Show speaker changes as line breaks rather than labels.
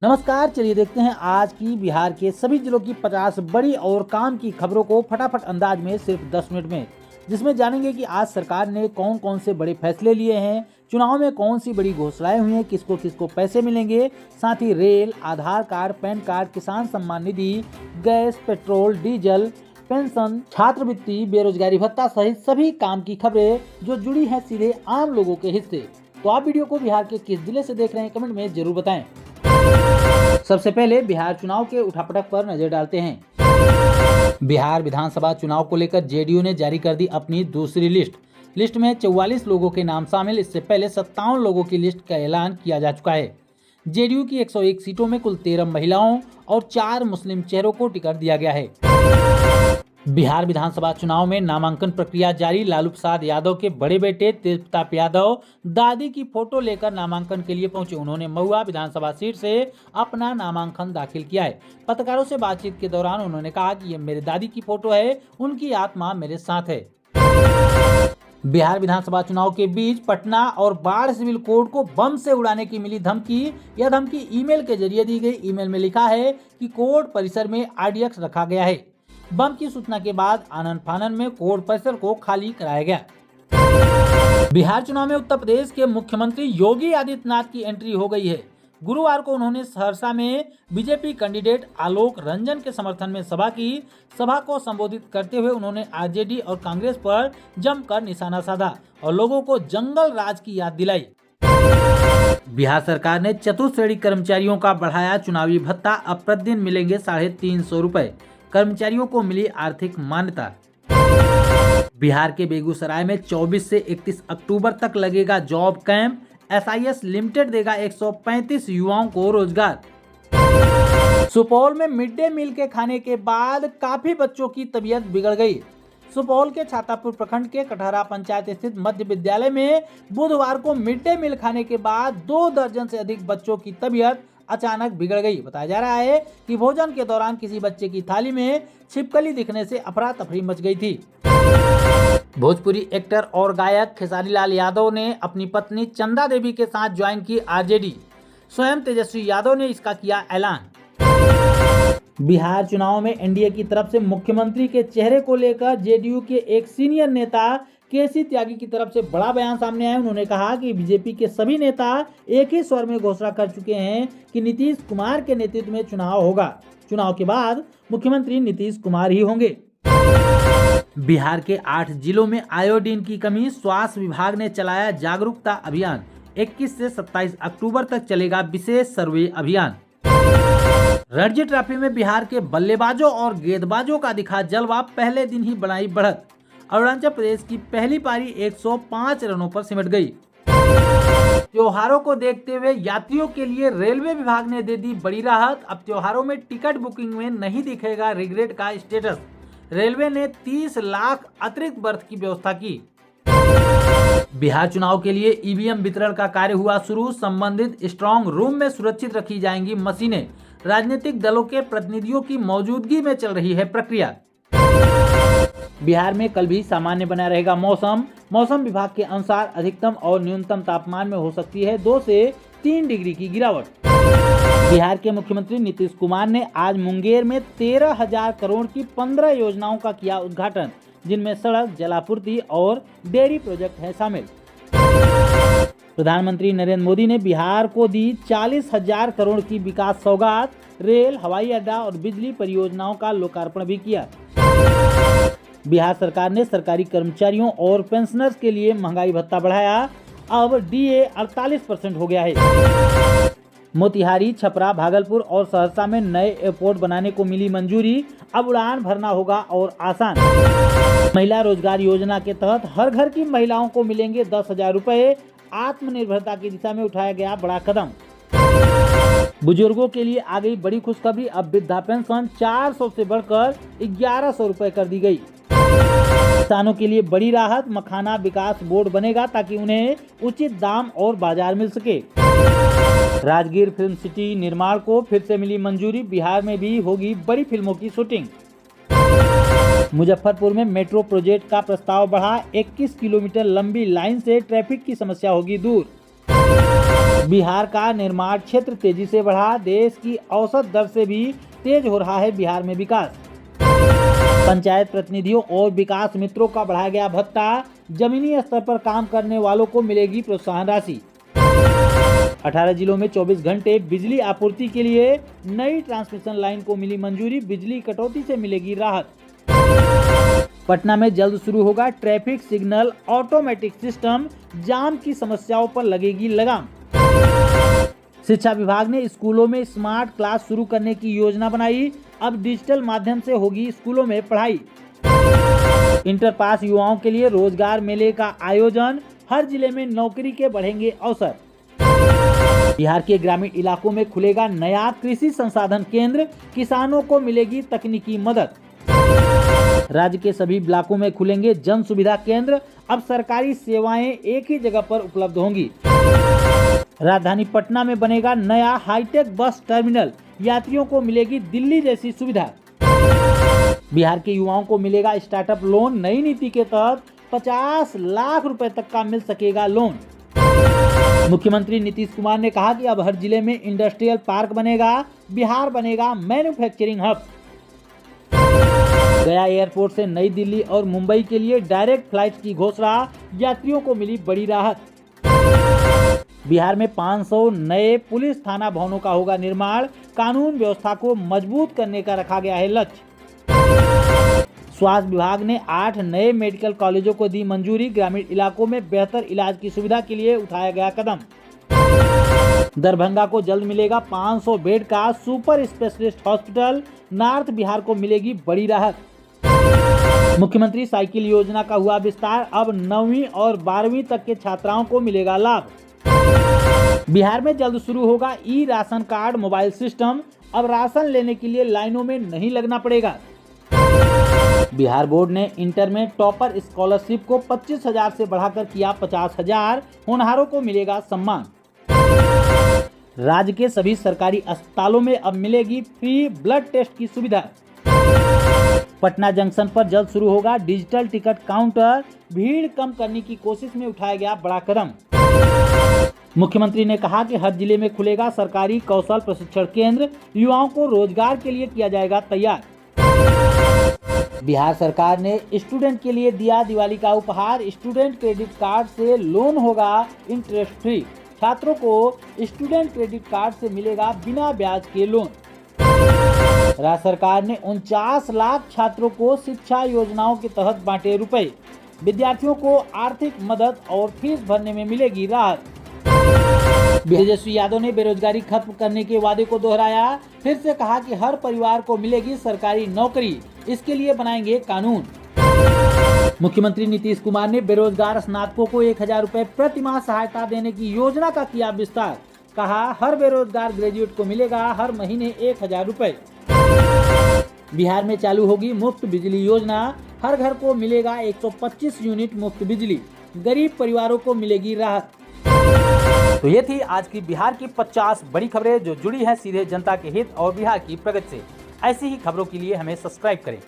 नमस्कार, चलिए देखते हैं आज की बिहार के सभी जिलों की 50 बड़ी और काम की खबरों को फटाफट अंदाज में सिर्फ 10 मिनट में, जिसमें जानेंगे कि आज सरकार ने कौन कौन से बड़े फैसले लिए हैं, चुनाव में कौन सी बड़ी घोषणाएं हुई हैं, किसको किसको पैसे मिलेंगे, साथ ही रेल, आधार कार्ड, पैन कार्ड, किसान Samman Nidhi, gas, petrol, diesel, pension, छात्रवृत्ति, बेरोजगारी भत्ता सहित सभी काम की खबरें जो जुड़ी हैं सीधे आम लोगों के हिस्से। तो आप वीडियो को बिहार के किस जिले से देख रहे हैं कमेंट में जरूर बताएं। सबसे पहले बिहार चुनाव के उठापटक पर नजर डालते हैं। बिहार विधानसभा चुनाव को लेकर जेडीयू ने जारी कर दी अपनी दूसरी लिस्ट में 44 लोगों के नाम शामिल। इससे पहले 57 लोगों की लिस्ट का ऐलान किया जा चुका है। जेडीयू की 101 सीटों में कुल 13 महिलाओं और 4 मुस्लिम चेहरों को टिकट दिया गया है। बिहार विधानसभा चुनाव में नामांकन प्रक्रिया जारी। लालू प्रसाद यादव के बड़े बेटे तेज प्रताप यादव दादी की फोटो लेकर नामांकन के लिए पहुंचे। उन्होंने महुआ विधानसभा सीट से अपना नामांकन दाखिल किया है। पत्रकारों से बातचीत के दौरान उन्होंने कहा कि ये मेरे दादी की फोटो है, उनकी आत्मा मेरे साथ है। बिहार विधानसभा चुनाव के बीच पटना और बाढ़ सिविल कोड को बम से उड़ाने की मिली धमकी। यह धमकी ईमेल के जरिए दी गई। ईमेल में लिखा है कि कोर्ट परिसर में आरडीएक्स रखा गया है। बम की सूचना के बाद आनन फानन में कोर्ट परिसर को खाली कराया गया। बिहार चुनाव में उत्तर प्रदेश के मुख्यमंत्री योगी आदित्यनाथ की एंट्री हो गई है। गुरुवार को उन्होंने सहरसा में बीजेपी कैंडिडेट आलोक रंजन के समर्थन में सभा की। सभा को संबोधित करते हुए उन्होंने आरजेडी और कांग्रेस पर जमकर निशाना साधा और लोगों को जंगल राज की याद दिलाई। बिहार सरकार ने चतुर्थ श्रेणी कर्मचारियों का बढ़ाया चुनावी भत्ता। अब प्रतिदिन मिलेंगे 350 रुपए। कर्मचारियों को मिली आर्थिक मान्यता। बिहार के बेगूसराय में 24 से 31 अक्टूबर तक लगेगा जॉब कैंप। एसआईएस लिमिटेड देगा 135 युवाओं को रोजगार। सुपौल में मिड डे मील के खाने के बाद काफी बच्चों की तबीयत बिगड़ गई। सुपौल के छातापुर प्रखंड के कटहरा पंचायत स्थित मध्य विद्यालय में बुधवार को मिड डे मील खाने के बाद 2 दर्जन से अधिक बच्चों की तबीयत अचानक बिगड़ गई। बताया जा रहा है कि भोजन के दौरान किसी बच्चे की थाली में छिपकली दिखने से अफरा तफरी मच गई थी। भोजपुरी एक्टर और गायक खेसारी लाल यादव ने अपनी पत्नी चंदा देवी के साथ ज्वाइन की आरजेडी। स्वयं तेजस्वी यादव ने इसका किया ऐलान। बिहार चुनाव में एनडीए की तरफ से मुख्यमंत्री के चेहरे को लेकर जेडीयू के एक सीनियर नेता केसी त्यागी की तरफ से बड़ा बयान सामने आया। उन्होंने कहा कि बीजेपी के सभी नेता एक ही स्वर में घोषणा कर चुके हैं कि नीतीश कुमार के नेतृत्व में चुनाव होगा। चुनाव के बाद मुख्यमंत्री नीतीश कुमार ही होंगे। बिहार के 8 जिलों में आयोडीन की कमी। स्वास्थ्य विभाग ने चलाया जागरूकता अभियान। 21 से 27 अक्टूबर तक चलेगा विशेष सर्वे अभियान। रणजी ट्रॉफी में बिहार के बल्लेबाजों और गेंदबाजों का दिखा जलवा। पहले दिन ही बनाई बढ़त। अरुणाचल प्रदेश की पहली पारी 105 रनों पर सिमट गई। त्योहारों को देखते हुए यात्रियों के लिए रेलवे विभाग ने दे दी बड़ी राहत। अब त्योहारों में टिकट बुकिंग में नहीं दिखेगा रिग्रेट का स्टेटस। रेलवे ने 30 लाख अतिरिक्त बर्थ की व्यवस्था की। बिहार चुनाव के लिए ईवीएम वितरण का कार्य हुआ शुरू। संबंधित स्ट्रांग रूम में सुरक्षित रखी जाएंगी मशीनें। राजनीतिक दलों के प्रतिनिधियों की मौजूदगी में चल रही है प्रक्रिया। बिहार में कल भी सामान्य बना रहेगा मौसम विभाग के अनुसार अधिकतम और न्यूनतम तापमान में हो सकती है 2 से 3 डिग्री की गिरावट। बिहार के मुख्यमंत्री नीतीश कुमार ने आज मुंगेर में 13,000 करोड़ की 15 योजनाओं का किया उद्घाटन, जिनमें सड़क, जलापूर्ति और डेयरी प्रोजेक्ट है शामिल। प्रधानमंत्री नरेंद्र मोदी ने बिहार को दी 40,000 करोड़ की विकास सौगात। रेल, हवाई अड्डा और बिजली परियोजनाओं का लोकार्पण भी किया। बिहार सरकार ने सरकारी कर्मचारियों और पेंशनर्स के लिए महंगाई भत्ता बढ़ाया। अब डीए 48% हो गया है। मोतिहारी, छपरा, भागलपुर और सहरसा में नए एयरपोर्ट बनाने को मिली मंजूरी। अब उड़ान भरना होगा और आसान। महिला रोजगार योजना के तहत हर घर की महिलाओं को मिलेंगे 10,000 रुपए। आत्मनिर्भरता की दिशा में उठाया गया बड़ा कदम। बुजुर्गों के लिए आ गई बड़ी खुशखबरी। अब वृद्धा पेंशन 400 से बढ़कर 1100 रुपए कर दी गई। किसानों के लिए बड़ी राहत। मखाना विकास बोर्ड बनेगा ताकि उन्हें उचित दाम और बाजार मिल सके। राजगीर फिल्म सिटी निर्माण को फिर से मिली मंजूरी। बिहार में भी होगी बड़ी फिल्मों की शूटिंग। मुजफ्फरपुर में मेट्रो प्रोजेक्ट का प्रस्ताव बढ़ा। 21 किलोमीटर लंबी लाइन से ट्रैफिक की समस्या होगी दूर। बिहार का निर्माण क्षेत्र तेजी से बढ़ा, देश की औसत दर से भी तेज हो रहा है बिहार में विकास। पंचायत प्रतिनिधियों और विकास मित्रों का बढ़ाया गया भत्ता, जमीनी स्तर पर काम करने वालों को मिलेगी प्रोत्साहन राशि। 18 जिलों में 24 घंटे बिजली आपूर्ति के लिए नई ट्रांसमिशन लाइन को मिली मंजूरी, बिजली कटौती से मिलेगी राहत। पटना में जल्द शुरू होगा ट्रैफिक सिग्नल ऑटोमेटिक सिस्टम, जाम की समस्याओं पर लगेगी लगाम। शिक्षा विभाग ने स्कूलों में स्मार्ट क्लास शुरू करने की योजना बनाई, अब डिजिटल माध्यम से होगी स्कूलों में पढ़ाई। इंटर पास युवाओं के लिए रोजगार मेले का आयोजन, हर जिले में नौकरी के बढ़ेंगे अवसर। बिहार के ग्रामीण इलाकों में खुलेगा नया कृषि संसाधन केंद्र, किसानों को मिलेगी तकनीकी मदद। राज्य के सभी ब्लॉकों में खुलेंगे जन सुविधा केंद्र, अब सरकारी सेवाएं एक ही जगह पर उपलब्ध होंगी। राजधानी पटना में बनेगा नया हाईटेक बस टर्मिनल, यात्रियों को मिलेगी दिल्ली जैसी सुविधा। बिहार के युवाओं को मिलेगा स्टार्टअप लोन, नई नीति के तहत 50 लाख रुपए तक का मिल सकेगा लोन। मुख्यमंत्री नीतीश कुमार ने कहा कि अब हर जिले में इंडस्ट्रियल पार्क बनेगा, बिहार बनेगा मैन्युफैक्चरिंग हब। गया एयरपोर्ट से नई दिल्ली और मुंबई के लिए डायरेक्ट फ्लाइट की घोषणा, यात्रियों को मिली बड़ी राहत। बिहार में 500 नए पुलिस थाना भवनों का होगा निर्माण, कानून व्यवस्था को मजबूत करने का रखा गया है लक्ष्य। स्वास्थ्य विभाग ने 8 नए मेडिकल कॉलेजों को दी मंजूरी, ग्रामीण इलाकों में बेहतर इलाज की सुविधा के लिए उठाया गया कदम। दरभंगा को जल्द मिलेगा 500 बेड का super specialist hospital, north Bihar को मिलेगी बड़ी राहत। मुख्यमंत्री साइकिल योजना का हुआ विस्तार, अब 9वीं और 12वीं तक के छात्राओं को मिलेगा लाभ। बिहार में जल्द शुरू होगा ई राशन कार्ड मोबाइल सिस्टम, अब राशन लेने के लिए लाइनों में नहीं लगना पड़ेगा। बिहार बोर्ड ने इंटर में टॉपर स्कॉलरशिप को 25,000 से बढ़ाकर किया 50,000, होनहारों को मिलेगा सम्मान। राज्य के सभी सरकारी अस्पतालों में अब मिलेगी फ्री ब्लड टेस्ट की सुविधा। पटना जंक्शन पर जल्द शुरू होगा डिजिटल टिकट काउंटर, भीड़ कम करने की कोशिश में उठाया गया बड़ा कदम। मुख्यमंत्री ने कहा कि हर जिले में खुलेगा सरकारी कौशल प्रशिक्षण केंद्र, युवाओं को रोजगार के लिए किया जाएगा तैयार। बिहार सरकार ने स्टूडेंट के लिए दिया दिवाली का उपहार, स्टूडेंट क्रेडिट कार्ड से लोन होगा इंटरेस्ट फ्री, छात्रों को स्टूडेंट क्रेडिट कार्ड से मिलेगा बिना ब्याज के लोन। राज्य सरकार ने 49 लाख छात्रों को शिक्षा योजनाओं के तहत बांटे रुपए, विद्यार्थियों को आर्थिक मदद और फीस भरने में मिलेगी राहत। तेजस्वी यादव ने बेरोजगारी खत्म करने के वादे को दोहराया, फिर से कहा कि हर परिवार को मिलेगी सरकारी नौकरी, इसके लिए बनाएंगे कानून। मुख्यमंत्री नीतीश कुमार ने बेरोजगार स्नातकों को 1,000 रुपए प्रति माह सहायता देने की योजना का किया विस्तार, कहा हर बेरोजगार ग्रेजुएट को मिलेगा हर महीने 1,000 रुपए। बिहार में चालू होगी मुफ्त बिजली योजना, हर घर को मिलेगा 125 यूनिट मुफ्त बिजली, गरीब परिवारों को मिलेगी राहत। तो ये थी आज की बिहार की 50 बड़ी खबरें जो जुड़ी हैं सीधे जनता के हित और बिहार की प्रगति से। ऐसी ही खबरों के लिए हमें सब्सक्राइब करें।